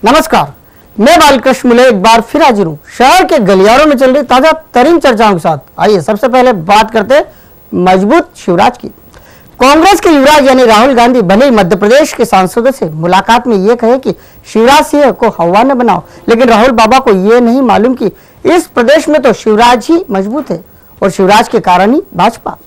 नमस्कार, मैं बालकृष्ण मुले एक बार फिर हाजिर हूँ शहर के गलियारों में चल रही ताजा तरीन चर्चाओं के साथ। आइए सबसे पहले बात करते हैं मजबूत शिवराज की। कांग्रेस के युवराज यानी राहुल गांधी भले ही मध्य प्रदेश के सांसदों से मुलाकात में ये कहे कि शिवराज सिंह को हवा न बनाओ, लेकिन राहुल बाबा को ये नहीं मालूम कि इस प्रदेश में तो शिवराज ही मजबूत है और शिवराज के कारण ही भाजपा।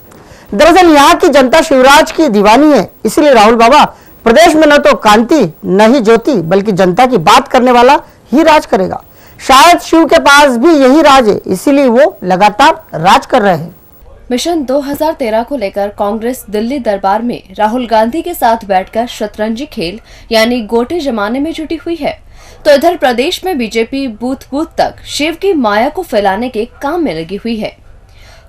दरअसल यहाँ की जनता शिवराज की दीवानी है, इसलिए राहुल बाबा प्रदेश में न तो कांति न ही ज्योति बल्कि जनता की बात करने वाला ही राज करेगा। शायद शिव के पास भी यही राज है, इसीलिए वो लगातार राज कर रहे हैं। मिशन 2013 को लेकर कांग्रेस दिल्ली दरबार में राहुल गांधी के साथ बैठकर शतरंजी खेल यानी गोटे जमाने में जुटी हुई है, तो इधर प्रदेश में बीजेपी बूथ बूथ तक शिव की माया को फैलाने के काम में लगी हुई है।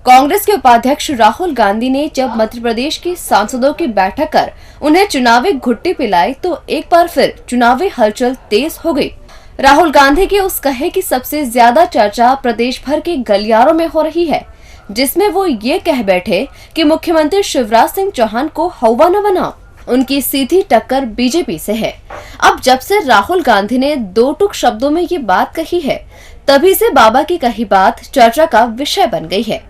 कांग्रेस के उपाध्यक्ष राहुल गांधी ने जब मध्य प्रदेश के सांसदों की बैठक कर उन्हें चुनावी घुट्टी पिलाई तो एक बार फिर चुनावी हलचल तेज हो गई। राहुल गांधी के उस कहे की सबसे ज्यादा चर्चा प्रदेश भर के गलियारों में हो रही है, जिसमें वो ये कह बैठे कि मुख्यमंत्री शिवराज सिंह चौहान को हवा न बनाओ, उनकी सीधी टक्कर बीजेपी से है। अब जब से राहुल गांधी ने दो टूक शब्दों में ये बात कही है, तभी से बाबा की कही बात चर्चा का विषय बन गई है।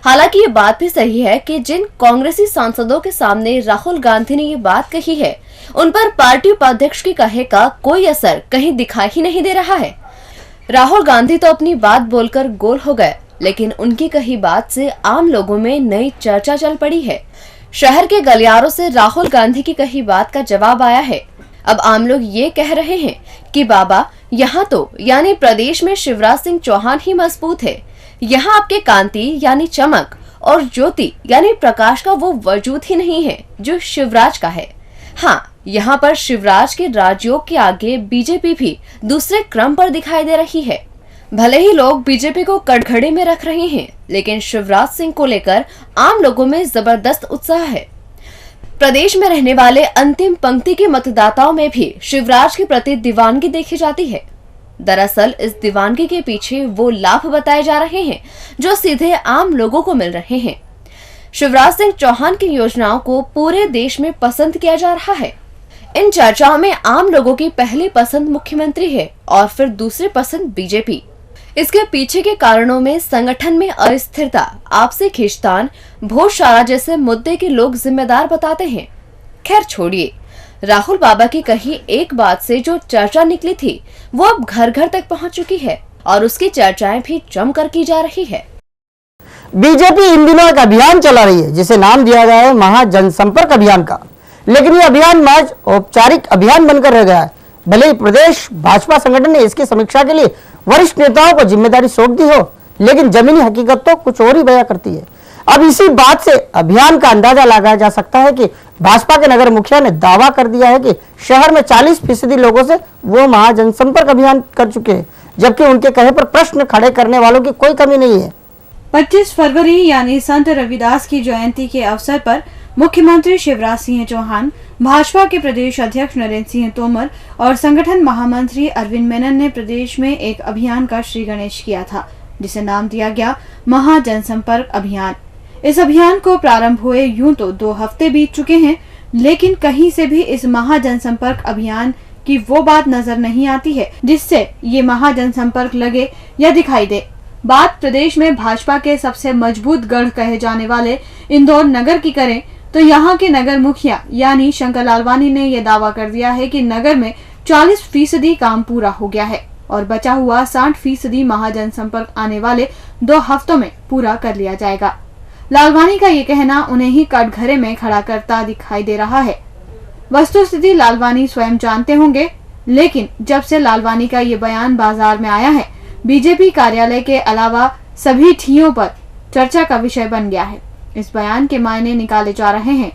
हालांकि ये बात भी सही है कि जिन कांग्रेसी सांसदों के सामने राहुल गांधी ने ये बात कही है, उन पर पार्टी उपाध्यक्ष की कहे का कोई असर कहीं दिखाई ही नहीं दे रहा है। राहुल गांधी तो अपनी बात बोलकर गोल हो गए, लेकिन उनकी कही बात से आम लोगों में नई चर्चा चल पड़ी है। शहर के गलियारों से राहुल गांधी की कही बात का जवाब आया है। अब आम लोग ये कह रहे हैं कि बाबा यहाँ तो यानी प्रदेश में शिवराज सिंह चौहान ही मजबूत है, यहाँ आपके कांति यानी चमक और ज्योति यानी प्रकाश का वो वजूद ही नहीं है जो शिवराज का है। हाँ, यहाँ पर शिवराज के राजयोग के आगे बीजेपी भी दूसरे क्रम पर दिखाई दे रही है। भले ही लोग बीजेपी को कटघरे में रख रहे हैं, लेकिन शिवराज सिंह को लेकर आम लोगों में जबरदस्त उत्साह है। प्रदेश में रहने वाले अंतिम पंक्ति के मतदाताओं में भी शिवराज के प्रति दीवानगी देखी जाती है। दरअसल इस दीवानगी के पीछे वो लाभ बताए जा रहे हैं जो सीधे आम लोगों को मिल रहे हैं। शिवराज सिंह चौहान की योजनाओं को पूरे देश में पसंद किया जा रहा है। इन चर्चाओं में आम लोगों की पहली पसंद मुख्यमंत्री है और फिर दूसरी पसंद बीजेपी। इसके पीछे के कारणों में संगठन में अस्थिरता, आपसी खींचतान, भोजशाला जैसे मुद्दे के लोग जिम्मेदार बताते हैं। खैर छोड़िए, राहुल बाबा की कही एक बात से जो चर्चा निकली थी वो अब घर घर तक पहुंच चुकी है और उसकी चर्चाएं भी जमकर की जा रही है। बीजेपी इन दिनों एक अभियान चला रही है जिसे नाम दिया गया है महा जनसंपर्क अभियान का, लेकिन ये अभियान महज औपचारिक अभियान बनकर रह गया है। भले ही प्रदेश भाजपा संगठन ने इसकी समीक्षा के लिए वरिष्ठ नेताओं को जिम्मेदारी सौंप दी हो, लेकिन जमीनी हकीकत तो कुछ और ही बयां करती है। अब इसी बात से अभियान का अंदाजा लगाया जा सकता है कि भाजपा के नगर मुखिया ने दावा कर दिया है कि शहर में 40% लोगों से वो महाजनसंपर्क अभियान कर चुके हैं, जबकि उनके कहे पर प्रश्न खड़े करने वालों की कोई कमी नहीं है। 25 फरवरी यानी संत रविदास की जयंती के अवसर पर मुख्यमंत्री शिवराज सिंह चौहान, भाजपा के प्रदेश अध्यक्ष नरेंद्र सिंह तोमर और संगठन महामंत्री अरविंद मेनन ने प्रदेश में एक अभियान का श्री गणेश किया था, जिसे नाम दिया गया महाजनसंपर्क अभियान। इस अभियान को प्रारंभ हुए यूं तो 2 हफ्ते बीत चुके हैं, लेकिन कहीं से भी इस महाजनसंपर्क अभियान की वो बात नजर नहीं आती है जिससे ये महाजनसंपर्क लगे या दिखाई दे। बात प्रदेश में भाजपा के सबसे मजबूत गढ़ कहे जाने वाले इंदौर नगर की करें तो यहाँ के नगर मुखिया यानी शंकर लालवानी ने यह दावा कर दिया है कि नगर में 40% काम पूरा हो गया है और बचा हुआ 60% महाजनसंपर्क आने वाले 2 हफ्तों में पूरा कर लिया जाएगा। लालवानी का ये कहना उन्हें ही कटघरे में खड़ा करता दिखाई दे रहा है। वस्तुस्थिति लालवानी स्वयं जानते होंगे, लेकिन जब से लालवानी का ये बयान बाजार में आया है, बीजेपी कार्यालय के अलावा सभी ठियों पर चर्चा का विषय बन गया है। इस बयान के मायने निकाले जा रहे हैं।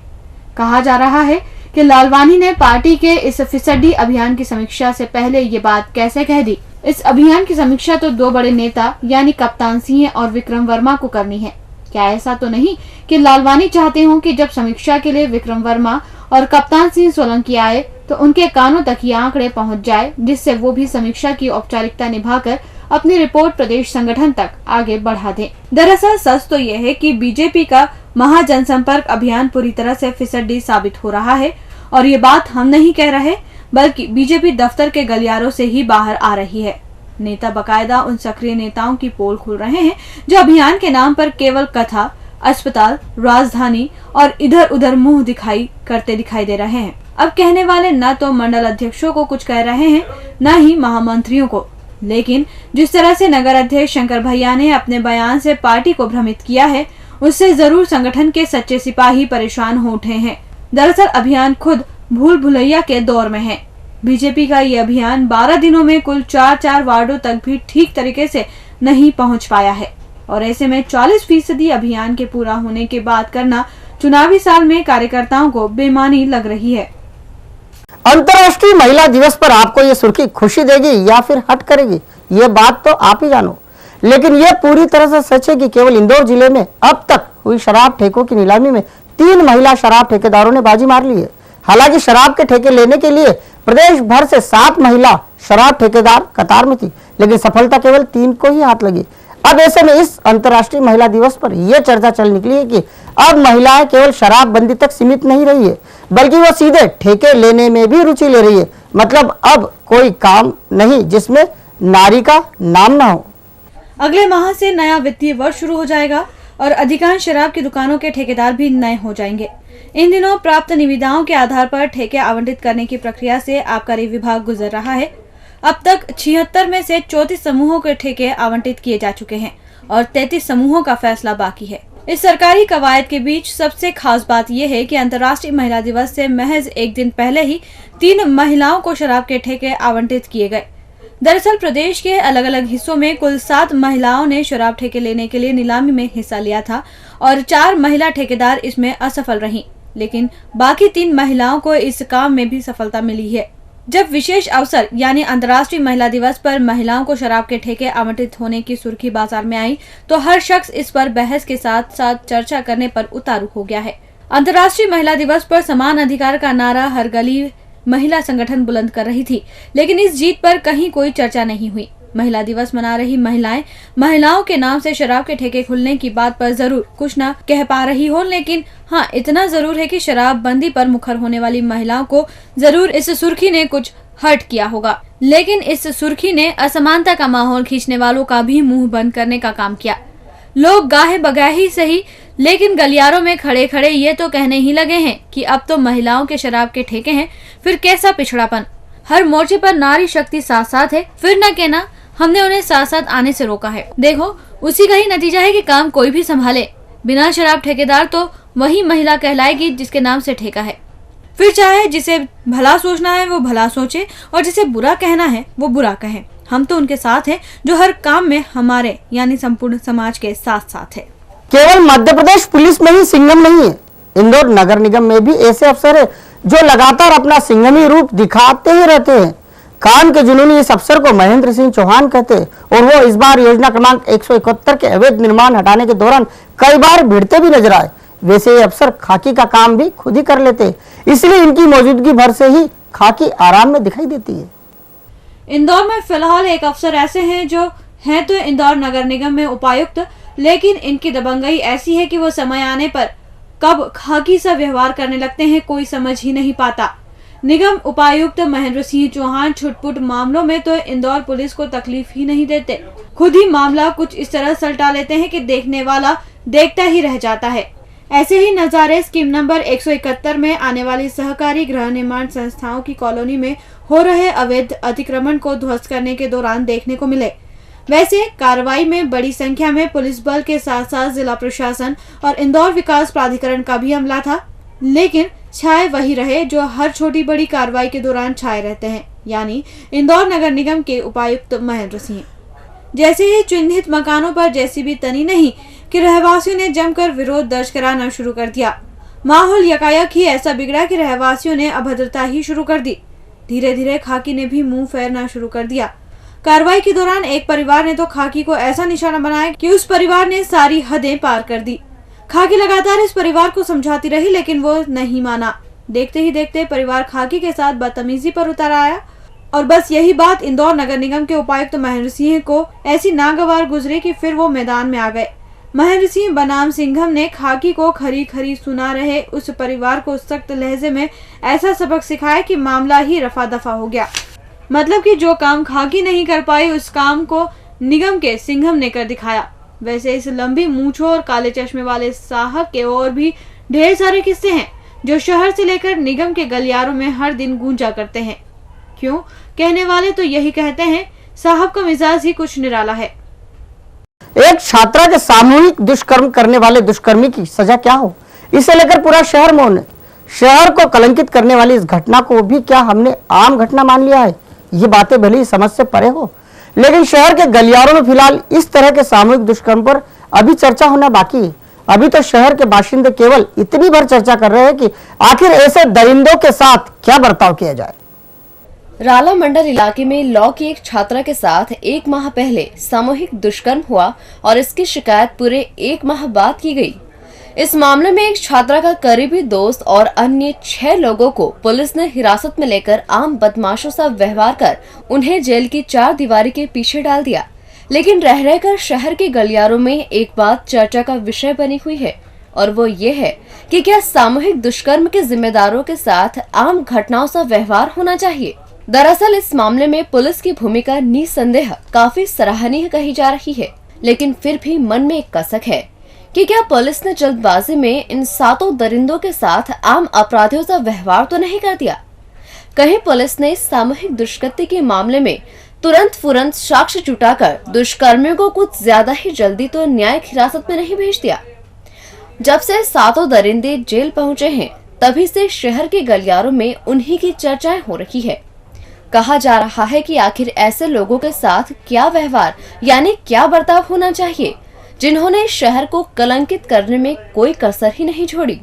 कहा जा रहा है कि लालवानी ने पार्टी के इस फिसड्डी अभियान की समीक्षा से पहले ये बात कैसे कह दी। इस अभियान की समीक्षा तो 2 बड़े नेता यानी कप्तान सिंह और विक्रम वर्मा को करनी है। क्या ऐसा तो नहीं कि लालवानी चाहते हो कि जब समीक्षा के लिए विक्रम वर्मा और कप्तान सिंह सोलंकी आए तो उनके कानों तक ये आंकड़े पहुंच जाए, जिससे वो भी समीक्षा की औपचारिकता निभाकर अपनी रिपोर्ट प्रदेश संगठन तक आगे बढ़ा दें। दरअसल सच तो यह है कि बीजेपी का महाजनसंपर्क अभियान पूरी तरह से फिसड्डी साबित हो रहा है और ये बात हम नहीं कह रहे बल्कि बीजेपी दफ्तर के गलियारों से ही बाहर आ रही है। नेता बकायदा उन सक्रिय नेताओं की पोल खोल रहे हैं जो अभियान के नाम पर केवल कथा, अस्पताल, राजधानी और इधर उधर मुंह दिखाई दे रहे हैं। अब कहने वाले न तो मंडल अध्यक्षों को कुछ कह रहे हैं, न ही महामंत्रियों को, लेकिन जिस तरह से नगर अध्यक्ष शंकर भैया ने अपने बयान से पार्टी को भ्रमित किया है, उससे जरूर संगठन के सच्चे सिपाही परेशान हो उठे हैं। दरअसल अभियान खुद भूल भुलैया के दौर में है। बीजेपी का ये अभियान 12 दिनों में कुल 4 वार्डों तक भी ठीक तरीके से नहीं पहुंच पाया है और ऐसे में 40% अभियान के पूरा होने के बाद करना चुनावी साल में कार्यकर्ताओं को बेमानी लग रही है। अंतर्राष्ट्रीय महिला दिवस पर आपको ये सुर्खी खुशी देगी या फिर हट करेगी, ये बात तो आप ही जानो। लेकिन यह पूरी तरह से सच है कि केवल इंदौर जिले में अब तक हुई शराब ठेकों की नीलामी में 3 महिला शराब ठेकेदारों ने बाजी मार ली है। हालांकि शराब के ठेके लेने के लिए प्रदेश भर से 7 महिला शराब ठेकेदार कतार में थी, लेकिन सफलता केवल 3 को ही हाथ लगी। अब ऐसे में इस अंतर्राष्ट्रीय महिला दिवस पर यह चर्चा चल निकली है कि अब महिलाएं केवल शराबबंदी तक सीमित नहीं रही है, बल्कि वो सीधे ठेके लेने में भी रुचि ले रही है। मतलब अब कोई काम नहीं जिसमें नारी का नाम ना हो। अगले माह से नया वित्तीय वर्ष शुरू हो जाएगा और अधिकांश शराब की दुकानों के ठेकेदार भी नए हो जाएंगे। इन दिनों प्राप्त निविदाओं के आधार पर ठेके आवंटित करने की प्रक्रिया से आबकारी विभाग गुजर रहा है। अब तक 76 में से 34 समूहों के ठेके आवंटित किए जा चुके हैं और 33 समूहों का फैसला बाकी है। इस सरकारी कवायद के बीच सबसे खास बात यह है कि अंतर्राष्ट्रीय महिला दिवस से महज एक दिन पहले ही 3 महिलाओं को शराब के ठेके आवंटित किए गए। दरअसल प्रदेश के अलग अलग हिस्सों में कुल 7 महिलाओं ने शराब ठेके लेने के लिए नीलामी में हिस्सा लिया था और 4 महिला ठेकेदार इसमें असफल रहीं, लेकिन बाकी 3 महिलाओं को इस काम में भी सफलता मिली है। जब विशेष अवसर यानी अंतर्राष्ट्रीय महिला दिवस पर महिलाओं को शराब के ठेके आवंटित होने की सुर्खी बाजार में आई तो हर शख्स इस पर बहस के साथ साथ चर्चा करने पर उतारू हो गया है। अंतर्राष्ट्रीय महिला दिवस पर समान अधिकार का नारा हर गली महिला संगठन बुलंद कर रही थी, लेकिन इस जीत पर कहीं कोई चर्चा नहीं हुई। महिला दिवस मना रही महिलाओं के नाम से शराब के ठेके खुलने की बात पर जरूर कुछ न कह पा रही हो, लेकिन हाँ इतना जरूर है कि शराब बंदी पर मुखर होने वाली महिलाओं को जरूर इस सुर्खी ने कुछ हर्ट किया होगा। लेकिन इस सुर्खी ने असमानता का माहौल खींचने वालों का भी मुंह बंद करने का काम किया। लोग गाहे बगाहे ही सही, लेकिन गलियारों में खड़े खड़े ये तो कहने ही लगे हैं कि अब तो महिलाओं के शराब के ठेके हैं, फिर कैसा पिछड़ापन। हर मोर्चे पर नारी शक्ति साथ साथ है, फिर न कहना हमने उन्हें साथ साथ आने से रोका है। देखो उसी का ही नतीजा है कि काम कोई भी संभाले, बिना शराब ठेकेदार तो वही महिला कहलाएगी जिसके नाम से ठेका है। फिर चाहे जिसे भला सोचना है वो भला सोचे और जिसे बुरा कहना है वो बुरा कहे। हम तो उनके साथ हैं जो हर काम में हमारे यानी संपूर्ण समाज के साथ साथ है। केवल मध्य प्रदेश पुलिस में ही सिंघम नहीं है, इंदौर नगर निगम में भी ऐसे अफसर है जो लगातार अपना सिंघमी रूप दिखाते ही रहते हैं। काम के जुनूनी इस अफसर को महेंद्र सिंह चौहान कहते हैं और वो इस बार योजना क्रमांक 171 के अवैध निर्माण हटाने के दौरान कई बार भिड़ते भी नजर आए। वैसे ये अफसर खाकी का काम भी खुद ही कर लेते हैं, इसलिए इनकी मौजूदगी भर से ही खाकी आराम में दिखाई देती है। इंदौर में फिलहाल एक अफसर ऐसे हैं जो हैं तो इंदौर नगर निगम में उपायुक्त, लेकिन इनकी दबंगई ऐसी है कि वो समय आने पर कब खाकी सा व्यवहार करने लगते हैं कोई समझ ही नहीं पाता। निगम उपायुक्त महेंद्र सिंह चौहान छुटपुट मामलों में तो इंदौर पुलिस को तकलीफ ही नहीं देते, खुद ही मामला कुछ इस तरह सलटा लेते हैं कि देखने वाला देखता ही रह जाता है। ऐसे ही नजारे स्कीम नंबर 171 में आने वाली सहकारी गृह निर्माण संस्थाओं की कॉलोनी में हो रहे अवैध अतिक्रमण को ध्वस्त करने के दौरान देखने को मिले। वैसे कार्रवाई में बड़ी संख्या में पुलिस बल के साथ साथ जिला प्रशासन और इंदौर विकास प्राधिकरण का भी अमला था, लेकिन छाए वही रहे जो हर छोटी बड़ी कार्रवाई के दौरान छाए रहते हैं, यानी इंदौर नगर निगम के उपायुक्त महेंद्र सिंह। जैसे ही चिन्हित मकानों पर जेसीबी तनी नहीं कि रहवासियों ने जमकर विरोध दर्ज कराना शुरू कर दिया। माहौल यकायक ही ऐसा बिगड़ा कि रहवासियों ने अभद्रता ही शुरू कर दी। धीरे धीरे खाकी ने भी मुंह फेरना शुरू कर दिया। कार्रवाई के दौरान एक परिवार ने तो खाकी को ऐसा निशाना बनाया कि उस परिवार ने सारी हदें पार कर दी। खाकी लगातार इस परिवार को समझाती रही, लेकिन वो नहीं माना। देखते ही देखते परिवार खाकी के साथ बदतमीजी पर उतर आया और बस यही बात इंदौर नगर निगम के उपायुक्त महेंद्र सिंह को ऐसी नागवार गुजरी कि फिर वो मैदान में आ गए। महेंद्र सिंह बनाम सिंघम ने खाकी को खरी खरी सुना रहे उस परिवार को सख्त लहजे में ऐसा सबक सिखाया कि मामला ही रफा दफा हो गया। मतलब कि जो काम खाकी नहीं कर पाई उस काम को निगम के सिंघम ने कर दिखाया। वैसे इस लंबी मूंछों और काले चश्मे वाले साहब के और भी ढेर सारे किस्से हैं जो शहर से लेकर निगम के गलियारों में हर दिन गूंजा करते हैं। क्यों, कहने वाले तो यही कहते हैं, साहब का मिजाज ही कुछ निराला है। एक छात्रा के सामूहिक दुष्कर्म करने वाले दुष्कर्मी की सजा क्या हो, इसे लेकर पूरा शहर मौन है। शहर को कलंकित करने वाली इस घटना को भी क्या हमने आम घटना मान लिया है? ये बातें भले ही समझ से परे हो, लेकिन शहर के गलियारों में फिलहाल इस तरह के सामूहिक दुष्कर्म पर अभी चर्चा होना बाकी है। अभी तो शहर के बाशिंदे केवल इतनी भर चर्चा कर रहे हैं कि आखिर ऐसे दरिंदों के साथ क्या बर्ताव किया जाए। राला मंडल इलाके में लॉ की एक छात्रा के साथ 1 माह पहले सामूहिक दुष्कर्म हुआ और इसकी शिकायत पूरे 1 माह बाद की गई। इस मामले में एक छात्रा का करीबी दोस्त और अन्य 6 लोगों को पुलिस ने हिरासत में लेकर आम बदमाशों सा व्यवहार कर उन्हें जेल की 4 दीवारी के पीछे डाल दिया। लेकिन रह रहकर शहर के गलियारों में एक बात चर्चा का विषय बनी हुई है और वो ये है कि क्या सामूहिक दुष्कर्म के जिम्मेदारों के साथ आम घटनाओं सा व्यवहार होना चाहिए। दरअसल इस मामले में पुलिस की भूमिका निसंदेह काफी सराहनीय कही जा रही है, लेकिन फिर भी मन में एक कसक है कि क्या पुलिस ने जल्दबाजी में इन 7 दरिंदों के साथ आम अपराधियों सा व्यवहार तो नहीं कर दिया। कहीं पुलिस ने सामूहिक दुष्कृत्य के मामले में तुरंत साक्ष्य जुटाकर दुष्कर्मियों को कुछ ज्यादा ही जल्दी तो न्यायिक हिरासत में नहीं भेज दिया। जब से 7 दरिंदे जेल पहुंचे हैं तभी से शहर के गलियारों में उन्हीं की चर्चाएं हो रही है। कहा जा रहा है कि आखिर ऐसे लोगों के साथ क्या व्यवहार यानी क्या बर्ताव होना चाहिए जिन्होंने शहर को कलंकित करने में कोई कसर ही नहीं छोड़ी।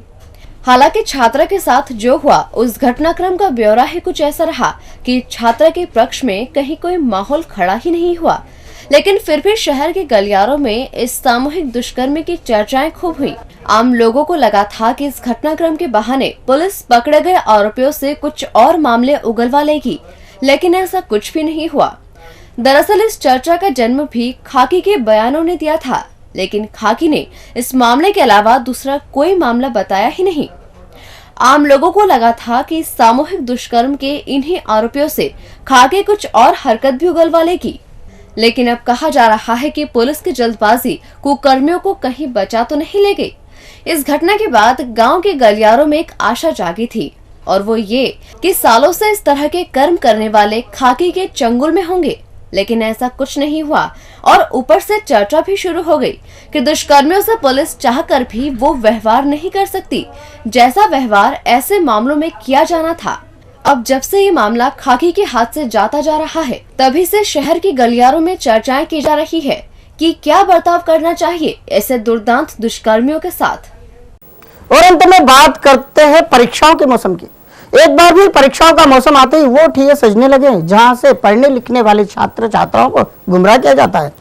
हालांकि छात्रा के साथ जो हुआ उस घटनाक्रम का ब्यौरा ही कुछ ऐसा रहा कि छात्रा के पक्ष में कहीं कोई माहौल खड़ा ही नहीं हुआ, लेकिन फिर भी शहर के गलियारों में इस सामूहिक दुष्कर्म की चर्चाएं खूब हुई। आम लोगों को लगा था कि इस घटनाक्रम के बहाने पुलिस पकड़े गए आरोपियों से कुछ और मामले उगलवा लेगी, लेकिन ऐसा कुछ भी नहीं हुआ। दरअसल इस चर्चा का जन्म भी खाकी के बयानों ने दिया था, लेकिन खाकी ने इस मामले के अलावा दूसरा कोई मामला बताया ही नहीं। आम लोगों को लगा था कि सामूहिक दुष्कर्म के इन्हीं आरोपियों से खाकी कुछ और हरकत भी उगलवा लेगी, लेकिन अब कहा जा रहा है कि पुलिस की जल्दबाजी कुकर्मियों को कहीं बचा तो नहीं ले गई। इस घटना के बाद गांव के गलियारों में एक आशा जागी थी और वो ये कि सालों से इस तरह के कर्म करने वाले खाकी के चंगुल में होंगे, लेकिन ऐसा कुछ नहीं हुआ और ऊपर से चर्चा भी शुरू हो गई कि दुष्कर्मियों से पुलिस चाहकर भी वो व्यवहार नहीं कर सकती जैसा व्यवहार ऐसे मामलों में किया जाना था। अब जब से ये मामला खाकी के हाथ से जाता जा रहा है तभी से शहर की गलियारों में चर्चाएं की जा रही है कि क्या बर्ताव करना चाहिए ऐसे दुर्दांत दुष्कर्मियों के साथ। और अंत में बात करते हैं परीक्षाओं के मौसम की। एक बार भी परीक्षाओं का मौसम आते ही वो ठिये सजने लगे जहां से पढ़ने लिखने वाले छात्र छात्राओं को गुमराह किया जाता है,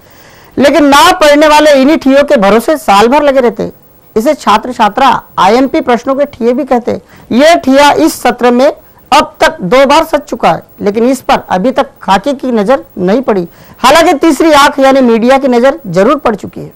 लेकिन ना पढ़ने वाले इन्हीं ठियों के भरोसे साल भर लगे रहते। इसे छात्र छात्रा आईएमपी प्रश्नों के ठिये भी कहते। ये ठिया इस सत्र में अब तक 2 बार सज चुका है, लेकिन इस पर अभी तक खाकी की नजर नहीं पड़ी। हालांकि तीसरी आंख यानी मीडिया की नजर जरूर पड़ चुकी है।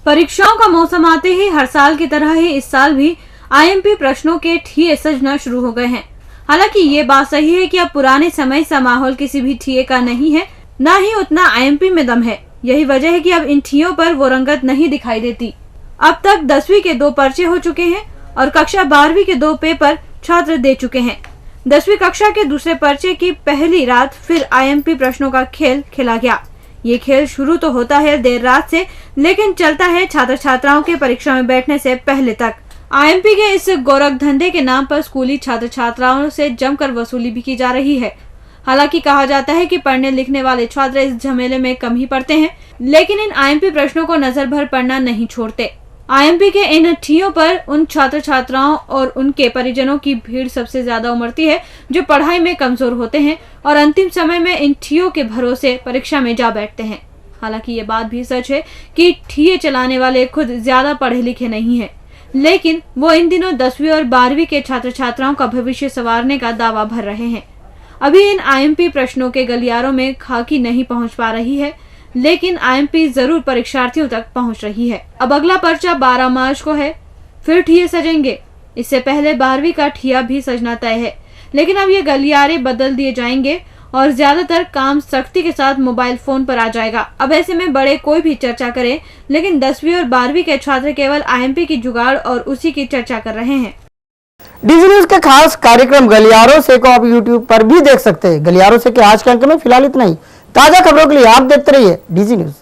परीक्षाओं का मौसम आते ही हर साल की तरह ही इस साल भी आईएमपी प्रश्नों के ठिये सजना शुरू हो गए हैं। हालांकि ये बात सही है कि अब पुराने समय सा माहौल किसी भी ठिये का नहीं है, न ही उतना आईएमपी में दम है। यही वजह है कि अब इन ठियों पर वो रंगत नहीं दिखाई देती। अब तक 10वीं के 2 पर्चे हो चुके हैं और कक्षा 12वीं के 2 पेपर छात्र दे चुके हैं। 10वीं कक्षा के दूसरे पर्चे की पहली रात फिर आईएमपी प्रश्नों का खेल खेला गया। ये खेल शुरू तो होता है देर रात से, लेकिन चलता है छात्र छात्राओं के परीक्षा में बैठने से पहले तक। आईएमपी के इस गोरख धंधे के नाम पर स्कूली छात्र छात्राओं से जमकर वसूली भी की जा रही है। हालांकि कहा जाता है कि पढ़ने लिखने वाले छात्र इस झमेले में कम ही पढ़ते हैं, लेकिन इन आईएमपी प्रश्नों को नजर भर पढ़ना नहीं छोड़ते। आईएमपी के इन ठियों पर उन छात्र छात्राओं और उनके परिजनों की भीड़ सबसे ज्यादा उमड़ती है जो पढ़ाई में कमजोर होते हैं और अंतिम समय में इन ठियों के भरोसे परीक्षा में जा बैठते हैं। हालांकि ये बात भी सच है कि ठिये चलाने वाले खुद ज्यादा पढ़े लिखे नहीं है, लेकिन वो इन दिनों 10वीं और 12वीं के छात्र छात्राओं का भविष्य संवारने का दावा भर रहे हैं। अभी इन आईएमपी प्रश्नों के गलियारों में खाकी नहीं पहुंच पा रही है, लेकिन आईएमपी जरूर परीक्षार्थियों तक पहुंच रही है। अब अगला पर्चा 12 मार्च को है, फिर ठिये सजेंगे। इससे पहले 12वीं का ठिया भी सजना तय है, लेकिन अब ये गलियारे बदल दिए जाएंगे और ज्यादातर काम सख्ती के साथ मोबाइल फोन पर आ जाएगा। अब ऐसे में बड़े कोई भी चर्चा करे, लेकिन 10वीं और 12वीं के छात्र केवल आईएमपी की जुगाड़ और उसी की चर्चा कर रहे हैं। डीजी न्यूज के खास कार्यक्रम गलियारों से को आप यूट्यूब पर भी देख सकते हैं। गलियारों से के आज के अंक में फिलहाल इतना ही। ताजा खबरों के लिए आप देखते रहिए डीजी न्यूज।